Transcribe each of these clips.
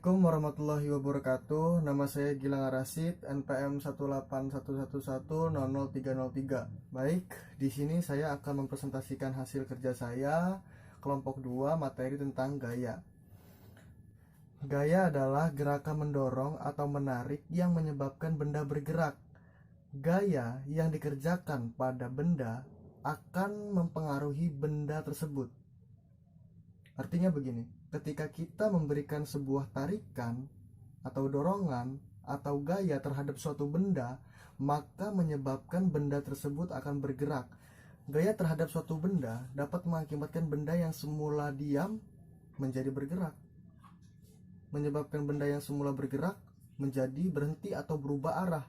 Assalamualaikum warahmatullahi wabarakatuh. Nama saya Gilang Arasid, NPM 18111000303. Baik, di sini saya akan mempresentasikan hasil kerja saya kelompok 2 materi tentang gaya. Gaya adalah gerakan mendorong atau menarik yang menyebabkan benda bergerak. Gaya yang dikerjakan pada benda akan mempengaruhi benda tersebut. Artinya begini, ketika kita memberikan sebuah tarikan atau dorongan atau gaya terhadap suatu benda, maka menyebabkan benda tersebut akan bergerak. Gaya terhadap suatu benda dapat mengakibatkan benda yang semula diam menjadi bergerak. Menyebabkan benda yang semula bergerak menjadi berhenti atau berubah arah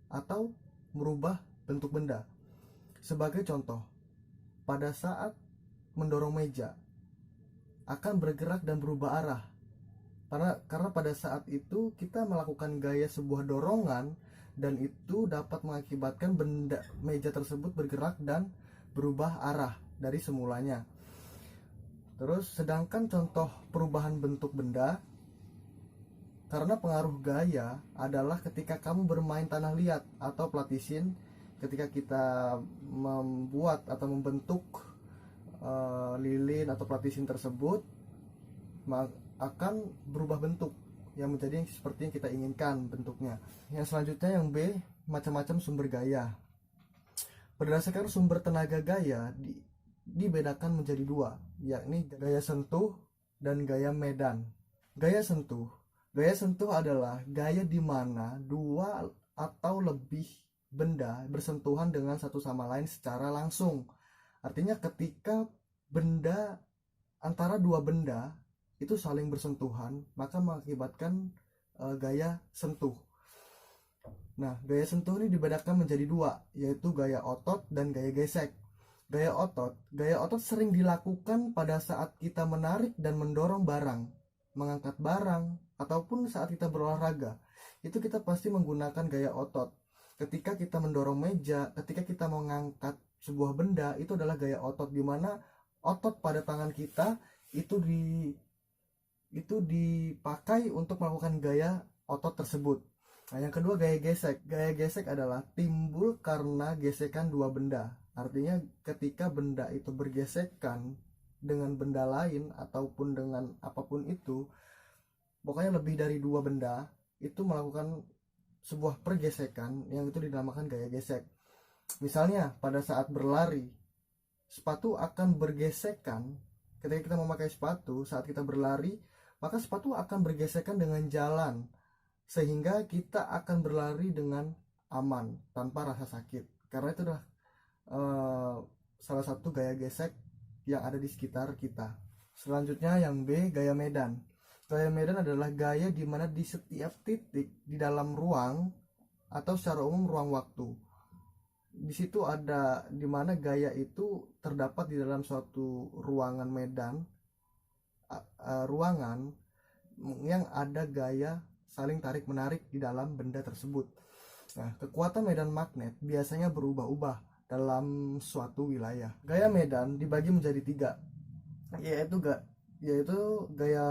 atau merubah bentuk benda. Sebagai contoh, pada saat mendorong meja akan bergerak dan berubah arah. Karena pada saat itu kita melakukan gaya sebuah dorongan dan itu dapat mengakibatkan benda meja tersebut bergerak dan berubah arah dari semulanya. Terus sedangkan contoh perubahan bentuk benda, karena pengaruh gaya adalah ketika kamu bermain tanah liat atau platisin, ketika kita membuat atau membentuk lilin atau platisin tersebut akan berubah bentuk yang menjadi seperti yang kita inginkan bentuknya. Yang selanjutnya yang B, macam-macam sumber gaya. Berdasarkan sumber tenaga gaya dibedakan menjadi dua, yakni gaya sentuh dan gaya medan. Gaya sentuh adalah gaya di mana dua atau lebih benda bersentuhan dengan satu sama lain secara langsung. Artinya ketika benda antara dua benda itu saling bersentuhan, maka mengakibatkan gaya sentuh. Nah, gaya sentuh ini dibedakan menjadi dua, yaitu gaya otot dan gaya gesek. Gaya otot sering dilakukan pada saat kita menarik dan mendorong barang, mengangkat barang, ataupun saat kita berolahraga. Itu kita pasti menggunakan gaya otot. Ketika kita mendorong meja, ketika kita mengangkat sebuah benda, itu adalah gaya otot, di mana otot pada tangan kita itu dipakai untuk melakukan gaya otot tersebut. Nah, yang kedua gaya gesek. Gaya gesek adalah timbul karena gesekan dua benda. Artinya ketika benda itu bergesekan dengan benda lain ataupun dengan apapun itu, pokoknya lebih dari dua benda itu melakukan sebuah pergesekan yang itu dinamakan gaya gesek. Misalnya pada saat berlari, sepatu akan bergesekan. Ketika kita memakai sepatu saat kita berlari, maka sepatu akan bergesekan dengan jalan, sehingga kita akan berlari dengan aman tanpa rasa sakit. Karena itu adalah salah satu gaya gesek yang ada di sekitar kita. Selanjutnya yang B, gaya medan. Gaya medan adalah gaya di mana di setiap titik di dalam ruang atau secara umum ruang waktu, di situ ada di mana gaya itu terdapat di dalam suatu ruangan medan, ruangan yang ada gaya saling tarik menarik di dalam benda tersebut. Nah, kekuatan medan magnet biasanya berubah-ubah dalam suatu wilayah. Gaya medan dibagi menjadi tiga, yaitu gaya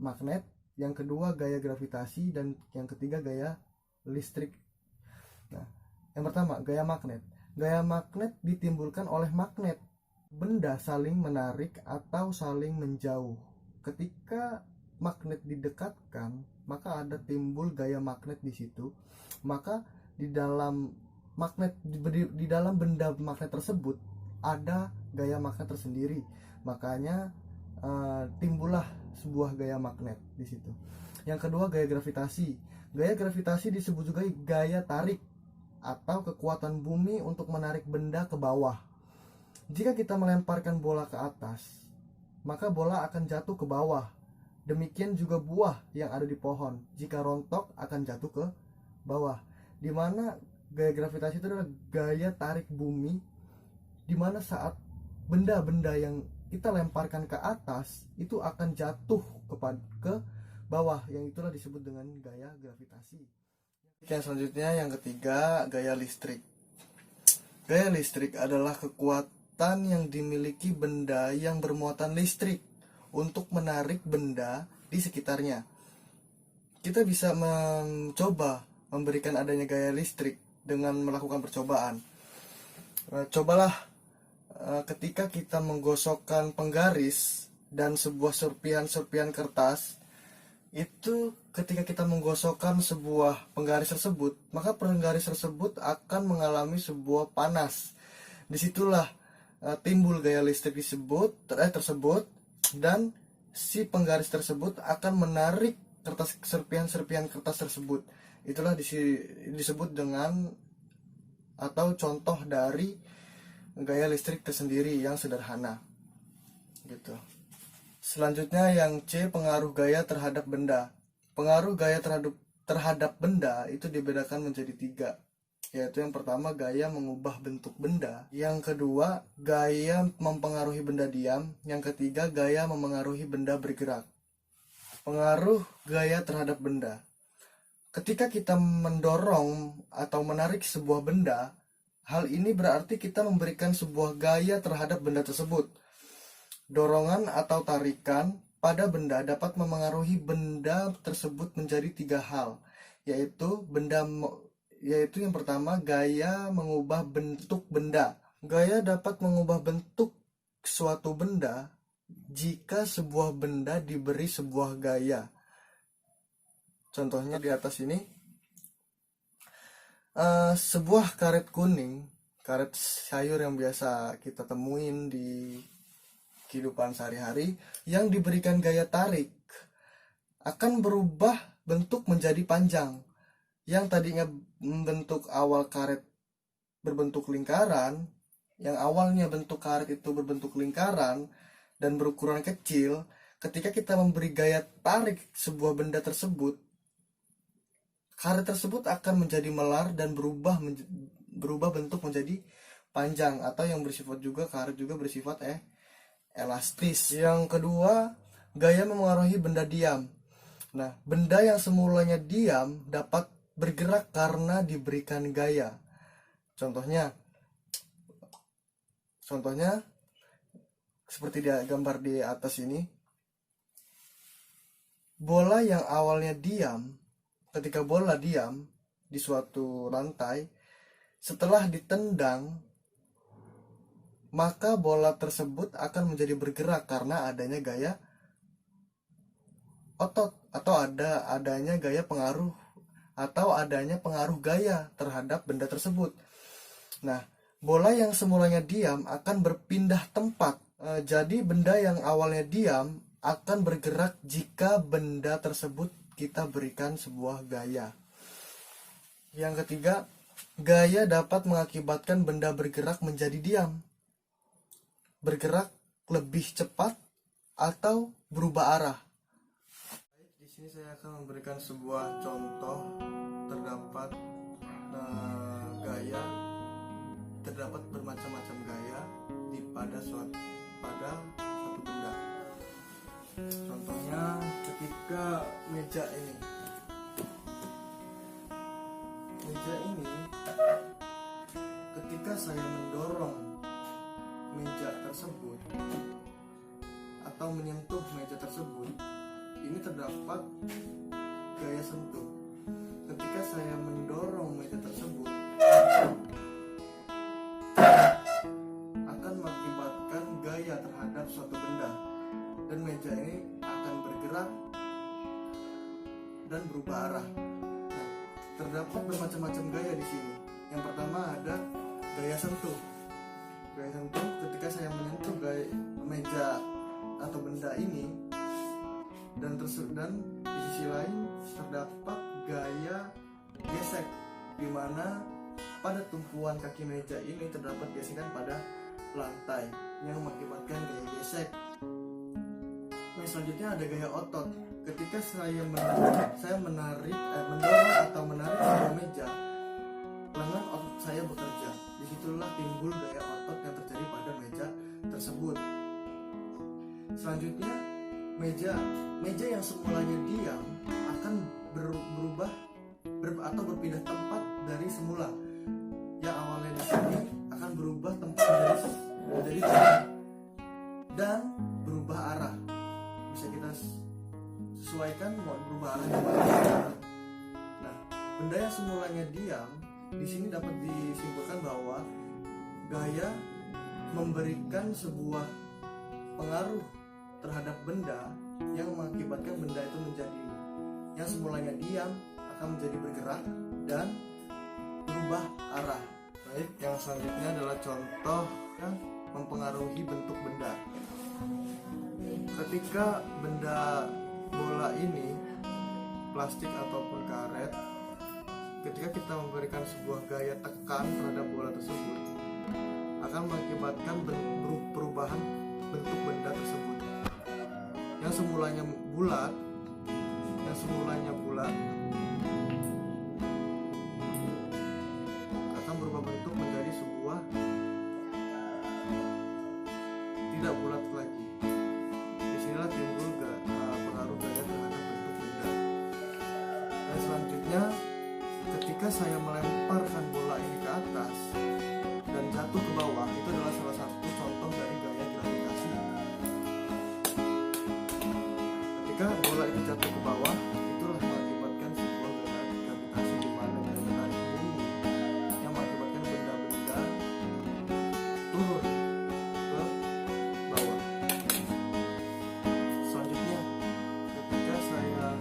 magnet, yang kedua gaya gravitasi, dan yang ketiga gaya listrik. Nah, yang pertama, gaya magnet. Gaya magnet ditimbulkan oleh magnet. Benda saling menarik atau saling menjauh. Ketika magnet didekatkan, maka ada timbul gaya magnet di situ. Maka di dalam benda magnet tersebut ada gaya magnet tersendiri. Makanya timbullah sebuah gaya magnet di situ. Yang kedua, gaya gravitasi. Gaya gravitasi disebut juga gaya tarik atau kekuatan bumi untuk menarik benda ke bawah. Jika kita melemparkan bola ke atas, maka bola akan jatuh ke bawah. Demikian juga buah yang ada di pohon, jika rontok akan jatuh ke bawah. Di mana gaya gravitasi itu adalah gaya tarik bumi, di mana saat benda-benda yang kita lemparkan ke atas itu akan jatuh ke bawah, yang itulah disebut dengan gaya gravitasi. Yang selanjutnya yang ketiga, gaya listrik. Gaya listrik adalah kekuatan yang dimiliki benda yang bermuatan listrik untuk menarik benda di sekitarnya. kita bisa mencoba memberikan adanya gaya listrik dengan melakukan percobaan. Cobalah ketika kita menggosokkan penggaris dan sebuah serpihan-serpihan kertas, itu ketika kita menggosokkan sebuah penggaris tersebut, maka penggaris tersebut akan mengalami sebuah panas. Disitulah timbul gaya listrik tersebut, dan si penggaris tersebut akan menarik serpihan-serpihan kertas tersebut. Itulah disebut dengan atau contoh dari gaya listrik tersendiri yang sederhana gitu. Selanjutnya yang C, pengaruh gaya terhadap benda. Pengaruh gaya terhadap benda itu dibedakan menjadi 3, yaitu yang pertama gaya mengubah bentuk benda, yang kedua gaya mempengaruhi benda diam, yang ketiga gaya memengaruhi benda bergerak. Pengaruh gaya terhadap benda. Ketika kita mendorong atau menarik sebuah benda, hal ini berarti kita memberikan sebuah gaya terhadap benda tersebut. Dorongan atau tarikan pada benda dapat memengaruhi benda tersebut menjadi 3 hal, yaitu yang pertama gaya mengubah bentuk benda. Gaya dapat mengubah bentuk suatu benda jika sebuah benda diberi sebuah gaya. Contohnya di atas ini, sebuah karet kuning, karet sayur yang biasa kita temuin di kehidupan sehari-hari, yang diberikan gaya tarik akan berubah bentuk menjadi panjang. Yang tadinya bentuk awal karet berbentuk lingkaran, yang awalnya bentuk karet itu berbentuk lingkaran dan berukuran kecil, ketika kita memberi gaya tarik sebuah benda tersebut, karet tersebut akan menjadi melar dan berubah bentuk menjadi panjang, atau yang bersifat juga karet juga bersifat elastis. Yang kedua, gaya memengaruhi benda diam. Nah, benda yang semulanya diam dapat bergerak karena diberikan gaya. Contohnya seperti gambar di atas ini. Bola yang awalnya diam, ketika bola diam di suatu lantai, setelah ditendang, maka bola tersebut akan menjadi bergerak karena adanya gaya otot, atau adanya gaya pengaruh, atau adanya pengaruh gaya terhadap benda tersebut. Nah, bola yang semulanya diam akan berpindah tempat. Jadi benda yang awalnya diam akan bergerak jika benda tersebut kita berikan sebuah gaya. Yang ketiga, gaya dapat mengakibatkan benda bergerak menjadi diam, bergerak lebih cepat, atau berubah arah. Di sini saya akan memberikan sebuah contoh. Terdapat bermacam-macam gaya pada suatu benda. Contohnya ketika meja ini ketika saya mendorong meja tersebut atau menyentuh meja tersebut, ini terdapat gaya sentuh. Ketika saya mendorong meja tersebut, akan mengakibatkan gaya terhadap suatu benda, dan meja ini akan bergerak dan berubah arah. Nah, terdapat bermacam-macam gaya di sini. Yang pertama ada gaya sentuh. Gaya sentuh ketika saya menyentuh meja atau benda ini, dan di sisi lain terdapat gaya gesek, di mana pada tumpuan kaki meja ini terdapat gesekan pada lantai yang mengakibatkan gaya gesek. Nah, selanjutnya ada gaya otot. Ketika saya mendorong atau menarik sebuah meja, lengan otot saya bekerja. Disitulah timbul gaya otot yang terjadi pada meja tersebut. Selanjutnya, meja yang semulanya diam akan berubah atau berpindah tempat dari semula. Yang awalnya di sini akan berubah tempat menjadi sini dan berubah arah. Bisa kita sesuaikan mau berubah arah Benda yang semulanya diam, di sini dapat disimpulkan bahwa gaya memberikan sebuah pengaruh terhadap benda yang mengakibatkan benda itu menjadi yang semulanya diam akan menjadi bergerak dan berubah arah. Baik, yang selanjutnya adalah contoh yang mempengaruhi bentuk benda. Ketika benda bola ini, plastik ataupun karet, ketika kita memberikan sebuah gaya tekan terhadap bola tersebut, akan mengakibatkan perubahan bentuk benda tersebut. Yang semulanya bulat akan berubah bentuk menjadi sebuah tidak bulat lagi. Disinilah timbul pengaruh gaya terhadap bentuk benda. Dan selanjutnya, ketika saya melemparkan bola ini ke atas dan jatuh ke bawah, itu adalah salah satu contoh dari gaya gravitasi. Ketika bola itu jatuh ke bawah, itulah mengakibatkan sebuah gaya gravitasi di mana gaya menarik bumi yang mengakibatkan benda-benda turun ke bawah. Selanjutnya, ketika saya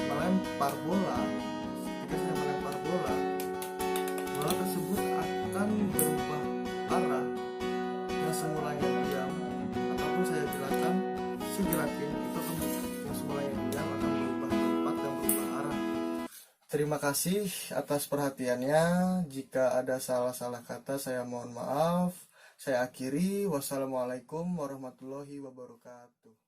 melempar bola tersebut akan berubah arah yang semulanya diam, ataupun saya gerakan segerakin itu akan yang semulanya diam akan berubah tempat dan berubah arah. Terima kasih atas perhatiannya. Jika ada salah-salah kata saya mohon maaf. Saya akhiri. Wassalamualaikum warahmatullahi wabarakatuh.